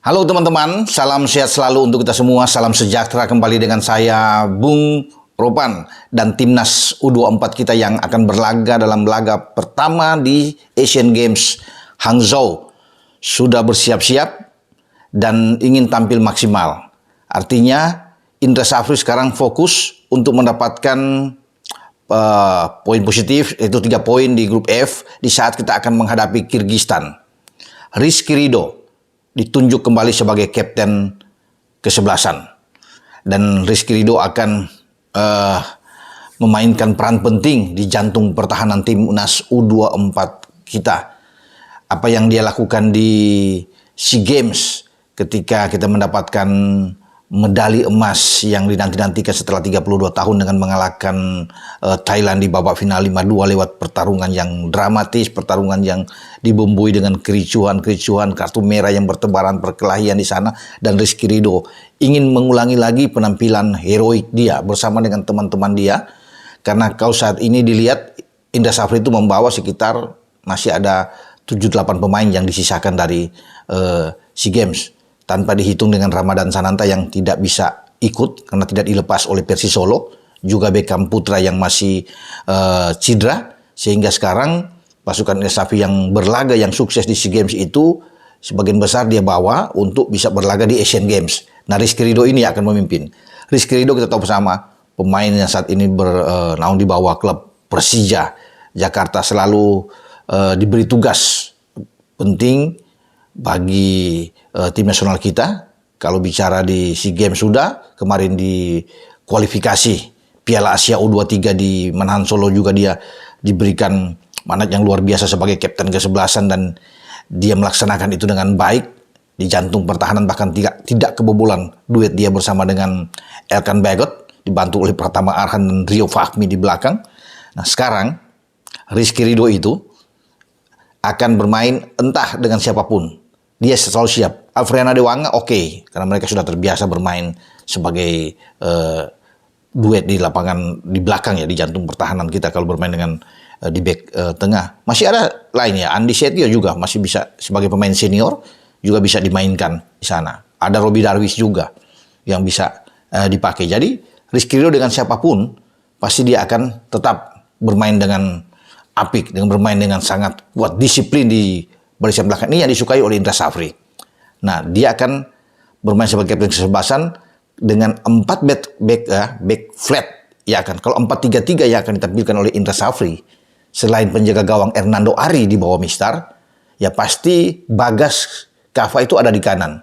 Halo teman-teman, salam sehat selalu untuk kita semua, salam sejahtera kembali dengan saya Bung Ropan dan timnas U24 kita yang akan berlaga dalam laga pertama di Asian Games Hangzhou. Sudah bersiap-siap dan ingin tampil maksimal. Artinya Indra Safri sekarang fokus untuk mendapatkan poin positif, yaitu 3 poin di grup F di saat kita akan menghadapi Kirgistan. Rizky Ridho ditunjuk kembali sebagai kapten kesebelasan. Dan Rizky Ridho akan memainkan peran penting di jantung pertahanan timnas U24 kita. Apa yang dia lakukan di SEA Games ketika kita mendapatkan medali emas yang dinanti-nantikan setelah 32 tahun dengan mengalahkan Thailand di babak final 5-2 lewat pertarungan yang dramatis, pertarungan yang dibumbui dengan kericuhan, kartu merah yang bertebaran, perkelahian di sana, dan Rizky Ridho ingin mengulangi lagi penampilan heroik dia bersama dengan teman-teman dia, karena kalau saat ini dilihat Indra Safri itu membawa sekitar masih ada 7-8 pemain yang disisakan dari SEA Games. Tanpa dihitung dengan Ramadan Sananta yang tidak bisa ikut karena tidak dilepas oleh Persis Solo, juga Beckham Putra yang masih cedera, sehingga sekarang pasukan Indra Safri yang berlaga yang sukses di SEA Games itu sebagian besar dia bawa untuk bisa berlaga di Asian Games. Nah, Rizky Ridho ini akan memimpin. Rizky Ridho kita tahu bersama pemain yang saat ini bernaung di bawah klub Persija Jakarta, selalu diberi tugas penting bagi tim nasional kita. Kalau bicara di SEA Games sudah, kemarin di kualifikasi Piala Asia U23 di Manahan Solo juga dia diberikan mandat yang luar biasa sebagai kapten kesebelasan, dan dia melaksanakan itu dengan baik di jantung pertahanan, bahkan tidak kebobolan duet dia bersama dengan Elkan Bagot dibantu oleh Pratama Arhan dan Rio Fahmi di belakang. Nah, sekarang Rizky Ridho itu akan bermain entah dengan siapapun. Dia selalu siap. Alfriana Dewanga oke, karena mereka sudah terbiasa bermain sebagai duet di lapangan di belakang ya, di jantung pertahanan kita kalau bermain dengan di back tengah. Masih ada lainnya, Andi Setio juga masih bisa sebagai pemain senior, juga bisa dimainkan di sana. Ada Robi Darwis juga yang bisa dipakai. Jadi Rizky Ridho dengan siapapun pasti dia akan tetap bermain dengan apik, dengan bermain dengan sangat kuat, disiplin di barisan belakang. Ini yang disukai oleh Indra Safri. Nah, dia akan bermain sebagai kapten kesebelasan dengan 4 back flat. Ya kan, kalau 4-3-3 yang akan ditampilkan oleh Indra Safri, selain penjaga gawang Hernando Ari di bawah Mistar, ya pasti Bagas Kava itu ada di kanan.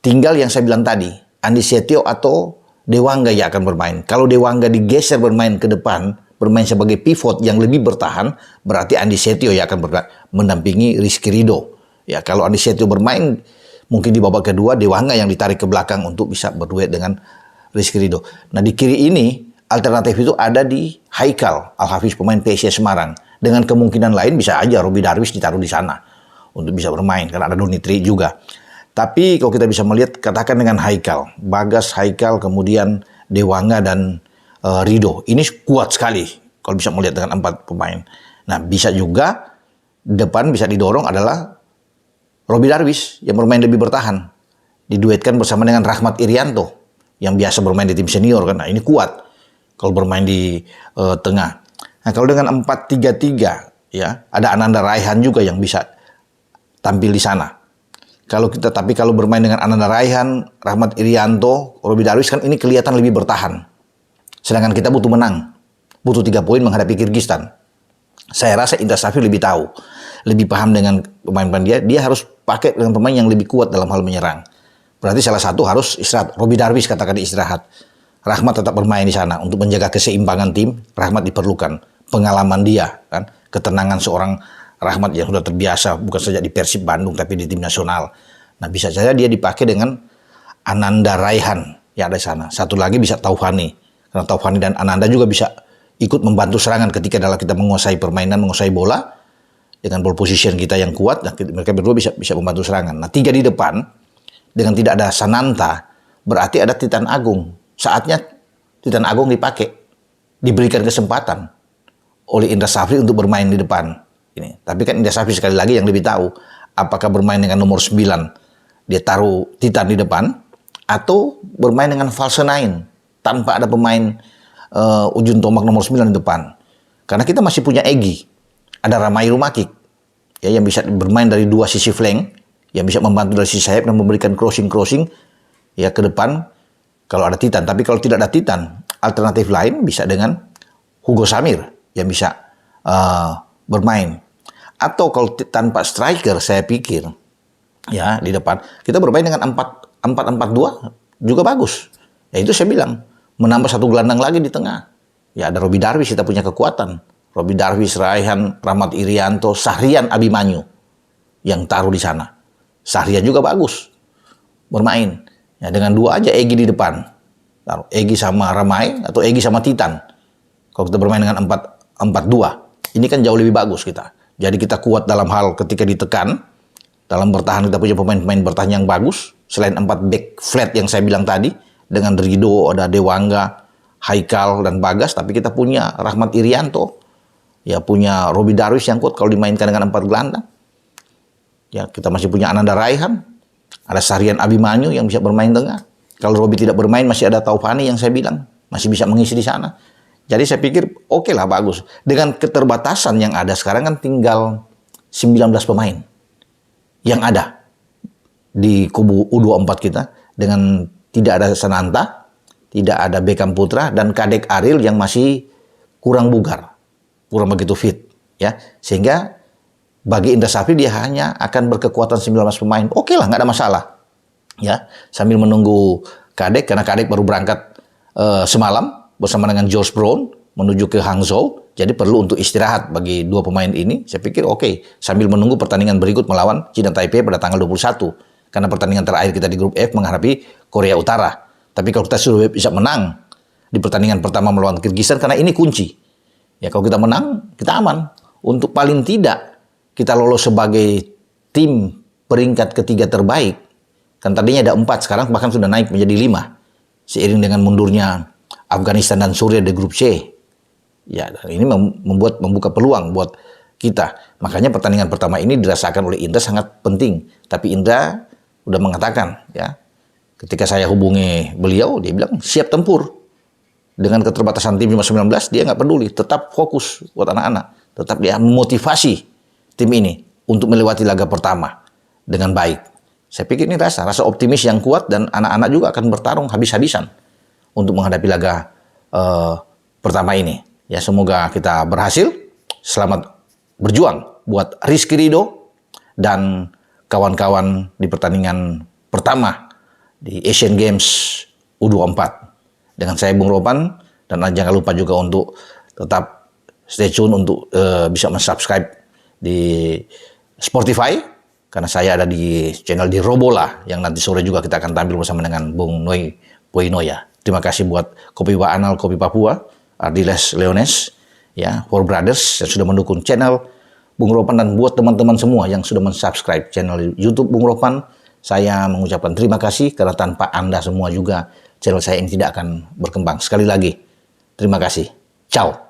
Tinggal yang saya bilang tadi, Andi Setio atau Dewanga yang akan bermain. Kalau Dewanga digeser bermain ke depan, bermain sebagai pivot yang lebih bertahan, berarti Andi Setio yang akan mendampingi Rizky Ridho. Ya, kalau Andi Setio bermain mungkin di babak kedua, Dewanga yang ditarik ke belakang untuk bisa berduet dengan Rizky Ridho. Nah, di kiri ini alternatif itu ada di Haikal Al-Hafiz, pemain PSIS Semarang. Dengan kemungkinan lain bisa aja Robi Darwis ditaruh di sana untuk bisa bermain karena ada Donitri juga. Tapi kalau kita bisa melihat, katakan dengan Haikal, Bagas, Haikal, kemudian Dewanga dan Ridho, ini kuat sekali kalau bisa melihat dengan 4 pemain. Nah, bisa juga depan bisa didorong adalah Robi Darwis yang bermain lebih bertahan, diduetkan bersama dengan Rahmat Irianto yang biasa bermain di tim senior kan. Nah, ini kuat kalau bermain di tengah. Nah, kalau dengan 4-3-3 ya, ada Ananda Raihan juga yang bisa tampil di sana. Tapi kalau bermain dengan Ananda Raihan, Rahmat Irianto, Robi Darwis kan ini kelihatan lebih bertahan. Sedangkan kita butuh menang, butuh 3 poin menghadapi Kirgistan. Saya rasa Indra Safri lebih tahu, lebih paham dengan pemain-pemain dia harus pakai dengan pemain yang lebih kuat dalam hal menyerang. Berarti salah satu harus istirahat. Robi Darwis katakan istirahat. Rahmat tetap bermain di sana untuk menjaga keseimbangan tim. Rahmat diperlukan, pengalaman dia kan, ketenangan seorang Rahmat yang sudah terbiasa bukan saja di Persib Bandung tapi di tim nasional. Nah, bisa saja dia dipakai dengan Ananda Raihan yang ada di sana. Satu lagi bisa Taufani. Karena Taufani dan Ananda juga bisa ikut membantu serangan ketika dalam kita menguasai permainan, menguasai bola dengan ball position kita yang kuat. Dan mereka berdua bisa membantu serangan. Nah, 3 di depan dengan tidak ada Sananta, berarti ada Titan Agung. Saatnya Titan Agung dipakai, diberikan kesempatan oleh Indra Safri untuk bermain di depan. Ini. Tapi kan Indra Safri sekali lagi yang lebih tahu apakah bermain dengan nomor 9 dia taruh Titan di depan, atau bermain dengan false nine tanpa ada pemain ujung tombak nomor 9 di depan. Karena kita masih punya Egy, ada Ramai Rumakik ya, yang bisa bermain dari dua sisi flank, yang bisa membantu dari sisi sayap dan memberikan crossing ya ke depan kalau ada Titan. Tapi kalau tidak ada Titan, alternatif lain bisa dengan Hugo Samir yang bisa bermain. Atau kalau tanpa striker, saya pikir ya di depan kita bermain dengan 4-4-2 juga bagus. Ya itu saya bilang, menambah satu gelandang lagi di tengah. Ya ada Robby Darwish, kita punya kekuatan. Robby Darwish, Raihan, Rahmat Irianto, Sahrian Abimanyu yang taruh di sana. Sahrian juga bagus bermain. Ya dengan dua aja, Egy di depan. Taruh Egy sama Ramai atau Egy sama Titan. Kalau kita bermain dengan 4-4-2, ini kan jauh lebih bagus kita. Jadi kita kuat dalam hal ketika ditekan. Dalam bertahan kita punya pemain-pemain bertahan yang bagus. Selain 4 back flat yang saya bilang tadi, dengan Rido, ada Dewangga, Haikal, dan Bagas. Tapi kita punya Rahmat Irianto, ya punya Robby Darwish yang kuat kalau dimainkan dengan 4 gelandang. Ya kita masih punya Ananda Raihan, ada Sahrian Abimanyu yang bisa bermain tengah. Kalau Robby tidak bermain, masih ada Taufani yang saya bilang, masih bisa mengisi di sana. Jadi saya pikir oke lah, bagus. Dengan keterbatasan yang ada sekarang kan tinggal 19 pemain yang ada di kubu U24 kita, dengan tidak ada Sananta, tidak ada Beckham Putra, dan Kadek Ariel yang masih kurang bugar, kurang begitu fit, ya. Sehingga bagi Indra Safri dia hanya akan berkekuatan 19 pemain. Oke lah, nggak ada masalah, ya. Sambil menunggu Kadek, karena Kadek baru berangkat semalam bersama dengan George Brown menuju ke Hangzhou. Jadi perlu untuk istirahat bagi dua pemain ini. Saya pikir oke, sambil menunggu pertandingan berikut melawan China Taipei pada tanggal 21. Karena pertandingan terakhir kita di grup F menghadapi Korea Utara. Tapi kalau kita sudah bisa menang di pertandingan pertama melawan Kyrgyzstan, karena ini kunci. Ya kalau kita menang, kita aman. Untuk paling tidak kita lolos sebagai tim peringkat ketiga terbaik. Kan tadinya ada 4, sekarang bahkan sudah naik menjadi 5. Seiring dengan mundurnya Afghanistan dan Suriah di grup C. Ya, dan ini membuka peluang buat kita. Makanya pertandingan pertama ini dirasakan oleh Indra sangat penting. Tapi Indra udah mengatakan, ya, ketika saya hubungi beliau, dia bilang siap tempur. Dengan keterbatasan tim cuma 19, dia nggak peduli. Tetap fokus buat anak-anak. Tetap dia memotivasi tim ini untuk melewati laga pertama dengan baik. Saya pikir ini rasa optimis yang kuat, dan anak-anak juga akan bertarung habis-habisan untuk menghadapi laga pertama ini. Ya semoga kita berhasil. Selamat berjuang buat Rizky Ridho dan kawan-kawan di pertandingan pertama di Asian Games U24. Dengan saya Bung Ropan, dan jangan lupa juga untuk tetap stay tune untuk bisa subscribe di Spotify, karena saya ada di channel di Robola yang nanti sore juga kita akan tampil bersama dengan Bung Noi Poinoya. Terima kasih buat Kopi Pak Anal, Kopi Papua, Ardiles Leones, ya, Four Brothers yang sudah mendukung channel Bung Ropan, dan buat teman-teman semua yang sudah mensubscribe channel YouTube Bung Ropan, saya mengucapkan terima kasih, karena tanpa Anda semua juga channel saya ini tidak akan berkembang. Sekali lagi, terima kasih. Ciao.